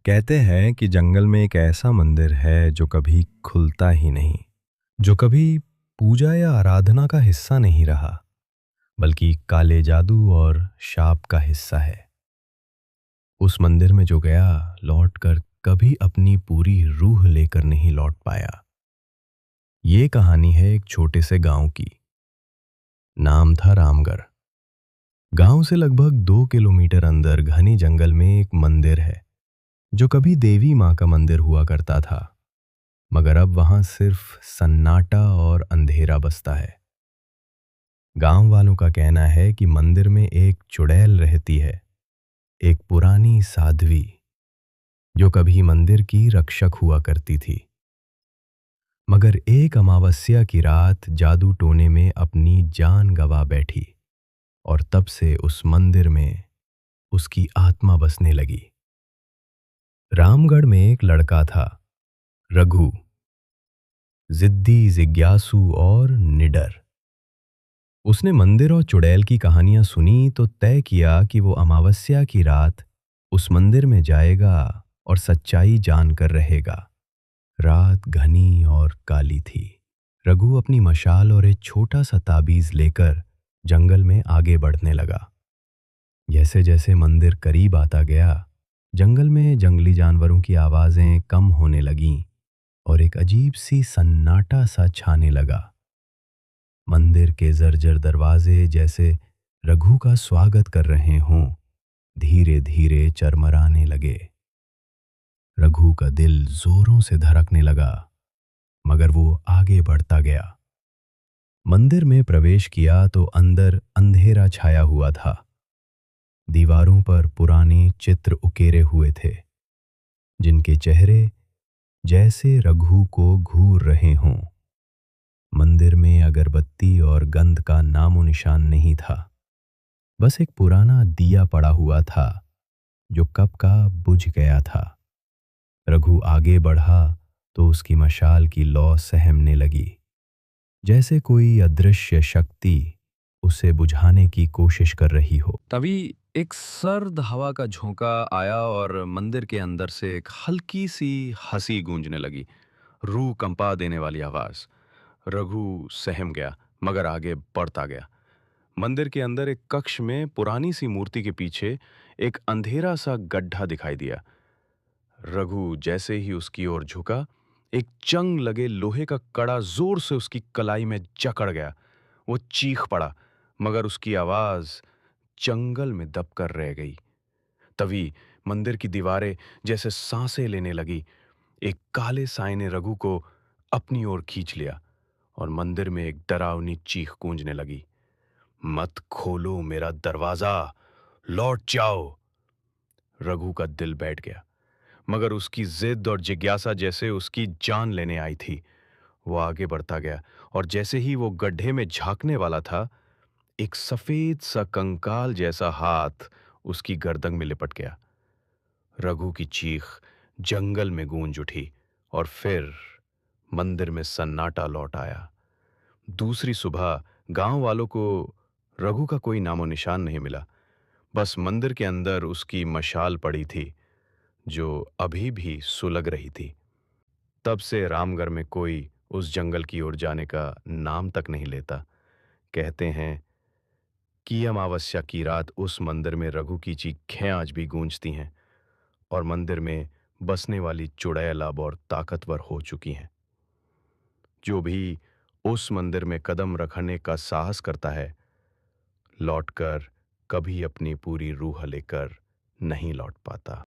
कहते हैं कि जंगल में एक ऐसा मंदिर है जो कभी खुलता ही नहीं, जो कभी पूजा या आराधना का हिस्सा नहीं रहा, बल्कि काले जादू और शाप का हिस्सा है। उस मंदिर में जो गया, लौट कर कभी अपनी पूरी रूह लेकर नहीं लौट पाया। ये कहानी है एक छोटे से गांव की। नाम था रामगढ़। गांव से लगभग 2 किलोमीटर अंदर घने जंगल में एक मंदिर है, जो कभी देवी माँ का मंदिर हुआ करता था। मगर अब वहां सिर्फ सन्नाटा और अंधेरा बसता है। गांव वालों का कहना है कि मंदिर में एक चुड़ैल रहती है, एक पुरानी साध्वी, जो कभी मंदिर की रक्षक हुआ करती थी। मगर एक अमावस्या की रात जादू टोने में अपनी जान गंवा बैठी, और तब से उस मंदिर में उसकी आत्मा बसने लगी। रामगढ़ में एक लड़का था, रघु, जिद्दी, जिज्ञासु और निडर। उसने मंदिर और चुड़ैल की कहानियां सुनी तो तय किया कि वो अमावस्या की रात उस मंदिर में जाएगा और सच्चाई जानकर रहेगा। रात घनी और काली थी। रघु अपनी मशाल और एक छोटा सा ताबीज लेकर जंगल में आगे बढ़ने लगा। जैसे जैसे मंदिर करीब आता गया, जंगल में जंगली जानवरों की आवाजें कम होने लगीं और एक अजीब सी सन्नाटा सा छाने लगा। मंदिर के जर्जर दरवाजे जैसे रघु का स्वागत कर रहे हों, धीरे धीरे चरमराने लगे। रघु का दिल जोरों से धड़कने लगा, मगर वो आगे बढ़ता गया। मंदिर में प्रवेश किया तो अंदर अंधेरा छाया हुआ था। दीवारों पर पुराने चित्र उकेरे हुए थे, जिनके चेहरे जैसे रघु को घूर रहे हों। मंदिर में अगरबत्ती और गंध का नामो निशान नहीं था। बस एक पुराना दिया पड़ा हुआ था, जो कब का बुझ गया था। रघु आगे बढ़ा तो उसकी मशाल की लौ सहमने लगी, जैसे कोई अदृश्य शक्ति उसे बुझाने की कोशिश कर रही हो। तभी एक सर्द हवा का झोंका आया और मंदिर के अंदर से एक हल्की सी हंसी गूंजने लगी, रूह कंपा देने वाली आवाज। रघु सहम गया, मगर आगे बढ़ता गया। मंदिर के अंदर एक कक्ष में पुरानी सी मूर्ति के पीछे एक अंधेरा सा गड्ढा दिखाई दिया। रघु जैसे ही उसकी ओर झुका, एक जंग लगे लोहे का कड़ा जोर से उसकी कलाई में जकड़ गया। वो चीख पड़ा, मगर उसकी आवाज जंगल में दबकर रह गई। तभी मंदिर की दीवारें जैसे सांसें लेने लगी। एक काले साए ने रघु को अपनी ओर खींच लिया और मंदिर में एक डरावनी चीख गूंजने लगी। मत खोलो मेरा दरवाजा, लौट जाओ। रघु का दिल बैठ गया, मगर उसकी जिद और जिज्ञासा जैसे उसकी जान लेने आई थी। वो आगे बढ़ता गया और जैसे ही वो गड्ढे में झांकने वाला था, एक सफेद सा कंकाल जैसा हाथ उसकी गर्दन में लिपट गया। रघु की चीख जंगल में गूंज उठी और फिर मंदिर में सन्नाटा लौट आया। दूसरी सुबह गांव वालों को रघु का कोई नामो निशान नहीं मिला। बस मंदिर के अंदर उसकी मशाल पड़ी थी, जो अभी भी सुलग रही थी। तब से रामगढ़ में कोई उस जंगल की ओर जाने का नाम तक नहीं लेता। कहते हैं कि अमावस्या की रात उस मंदिर में रघु की चीखें आज भी गूंजती हैं और मंदिर में बसने वाली चुड़ैल अब और ताकतवर हो चुकी हैं। जो भी उस मंदिर में कदम रखने का साहस करता है, लौटकर कभी अपनी पूरी रूह लेकर नहीं लौट पाता।